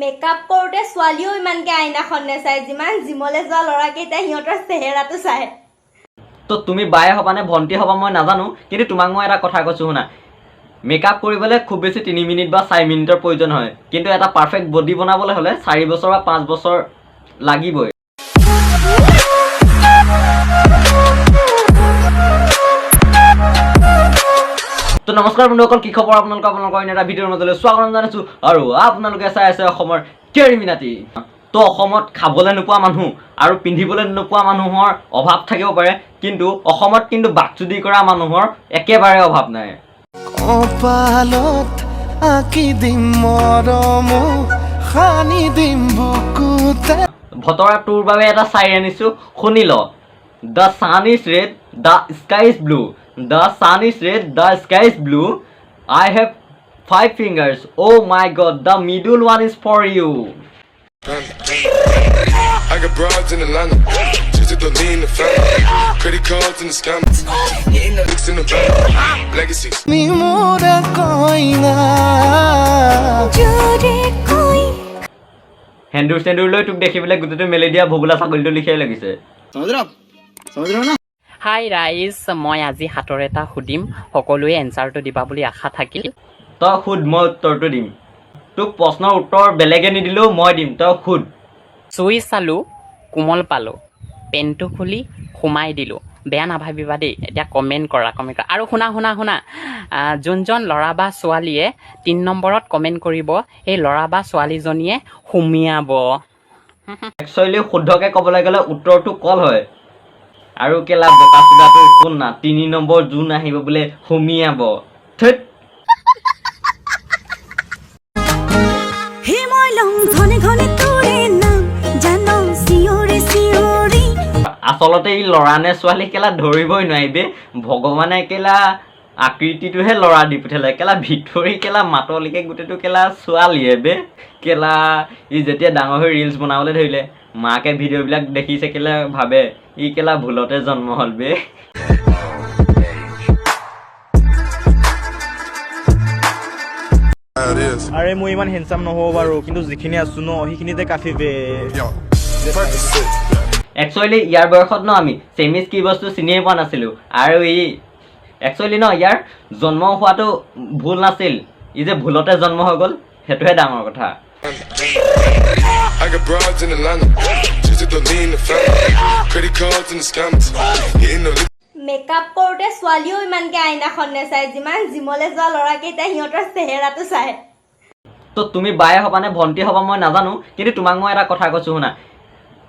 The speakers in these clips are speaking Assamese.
মেকআপ কৰোতে ছোৱালীও ইমানকে আইনাখন নেচায় যিমান জিমলে যোৱা ল'ৰাকেইটা সিহঁতৰ চেহেৰাটো চায়। তো তুমি বায়ে হবা নে ভণ্টি হবা মই নাজানো, কিন্তু তোমাক মই এটা কথা কৈছোঁ শুনা, মেকআপ কৰিবলৈ খুব বেছি 3 মিনিট বা 4 মিনিটৰ প্ৰয়োজন হয়, কিন্তু এটা পাৰফেক্ট বডি বনাবলৈ হ'লে 4 বছৰ বা 5 বছৰ লাগিবই। তো নমস্কাৰ বন্ধুসকল, কি খবৰ আপোনালোকৰ এটা ভিডিঅ'ৰ মাজলৈ স্বাগতম জনাইছোঁ আৰু আপোনালোকে চাই আছে অসমৰ কেৰিমিনাটি। তো অসমত খাবলৈ নোপোৱা মানুহ আৰু পিন্ধিবলৈ নোপোৱা মানুহৰ অভাৱ থাকিব পাৰে, কিন্তু অসমত কিন্তু বাকচুদি কৰা মানুহৰ একেবাৰে অভাৱ নাই। কপালত আঁকি দিম মৰম খানি দিম বুকুতে। ভতৰা তোৰ বাবে এটা চাই আনিছোঁ, শুনি ল। The sun is red, the sky is blue. The sun is red, the sky is blue. I have 5 fingers. Oh my God, the middle one is for you. I got broads in Atlanta, just to lean in the family. Credit cards in the scammers, getting the licks in the van. Legacies. নি মোরা কইনা হেন্দুৰ চেন্দুৰ লৈ তোক দেখিবলৈ গোটেইটো মেলি দিয়া ভোগোলা ছাগলীটো লিখিয়াই লাগিছে। হাই ৰাইজ, মই আজি হাতৰ এটা সুধিম, সকলোৱে এনচাৰটো দিবা বুলি আশা থাকিল। তই সোধ, মই উত্তৰটো দিম। তোক প্ৰশ্নৰ উত্তৰ বেলেগে নিদিলেও মই দিম, তই সোধ। চুই চালোঁ, কোমল পালোঁ, পেনটো খুলি সোমাই দিলোঁ। বেয়া নাভাবিবা দেই, এতিয়া কমেণ্ট কৰা আৰু শুনা যোনজন ল'ৰা বা ছোৱালীয়ে 3 নম্বৰত কমেণ্ট কৰিব, সেই ল'ৰা বা ছোৱালীজনীয়ে সুমিয়াব। একচুৱেলি শুদ্ধকৈ ক'বলৈ গ'লে উত্তৰটো কল হয়, আৰু কেলা বকা চোদাটো শুন না, 3 নম্বৰ জোন আহিব বোলে সুমিয়াব। থৈত আচলতে ই ল'ৰা নে ছোৱালী কেলা ধৰিবই নোৱাৰিবে। ভগৱানে কেলা আকৃতিটোহে ল'ৰা দি পঠিয়ালে, কেলা ভিতৰি কেলা মাতলিকে গোটেইটো কেলা ছোৱালীয়ে বে। কেলা ই যেতিয়া ডাঙৰ হৈ ৰিলচ বনাবলৈ ধৰিলে, মাকে ভিডিঅ'বিলাক দেখিছে কেলা ভাবে ই কেলা ভুলতে জন্ম হ'ল বে। আৰে মই ইমান হেণ্ডচাম নহ'ব বাৰু, কিন্তু যিখিনি আছো ন সেইখিনিতে কাফি বে। একচুৱেলি ইয়াৰ বয়সত ন আমি চেমিজ কি বস্তু চিনিয়ে পোৱা নাছিলোঁ, আৰু ই একচুৱেলি ন ইয়াৰ জন্ম হোৱাটো ভুল নাছিল, ই যে ভুলতে জন্ম হৈ গ'ল সেইটোহে ডাঙৰ কথা। I got broads in Atlanta, just to lean in the family. Credit cards in the scammers, getting the licks. Makeup কৰোতে ছোৱালীও ইমানকে আইনাখন নেচায় যিমান জিমলে যোৱা ল'ৰাকেইটা সিহঁতৰ চেহেৰাটো চায়। তো তুমি বায়ে হবা নে ভণ্টি হবা মই নাজানো, কিন্তু তোমাক মই এটা কথা কৈছোঁ শুনা,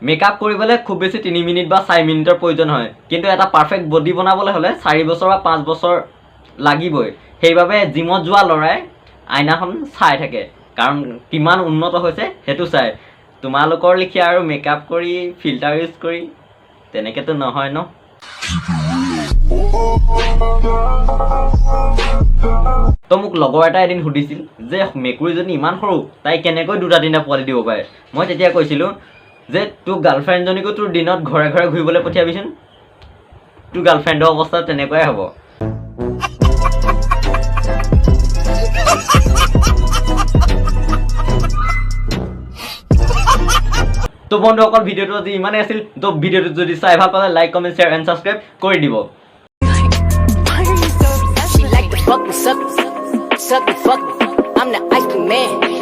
মেকআপ কৰিবলৈ খুব বেছি 3 মিনিট বা 4 মিনিটৰ প্ৰয়োজন হয়, কিন্তু এটা পাৰফেক্ট বডি বনাবলৈ হ'লে 4 বছৰ বা 5 বছৰ লাগিবই। সেইবাবে জিমত যোৱা ল'ৰাই আইনাখন চাই থাকে, কাৰণ কিমান উন্নত হৈছে সেইটো চাই। তোমালোকৰ লিখীয়া আৰু মেকআপ কৰি ফিল্টাৰ ইউজ কৰি তেনেকৈতো নহয় ন। তো মোক লগৰ এটা এদিন সুধিছিল যে মেকুৰীজনী ইমান সৰু, তাই কেনেকৈ 2-3টা পোৱালি দিব পাৰে। মই তেতিয়া কৈছিলোঁ যে তোৰ গাৰ্লফ্ৰেণ্ডজনীকো তোৰ দিনত ঘৰে ঘৰে ঘূৰিবলৈ পঠিয়াবিচোন, তোৰ গাৰ্লফ্ৰেণ্ডৰ অৱস্থা তেনেকুৱাই হ'ব। তো বন্ধুসকল, ভিডিঅ'টো আজি ইমানেই আছিল। তো ভিডিঅ'টো যদি চাই ভাল পালে like, comment, share and subscribe কৰি দিব। She like to fuck me, suck me, I'm the ice cream man.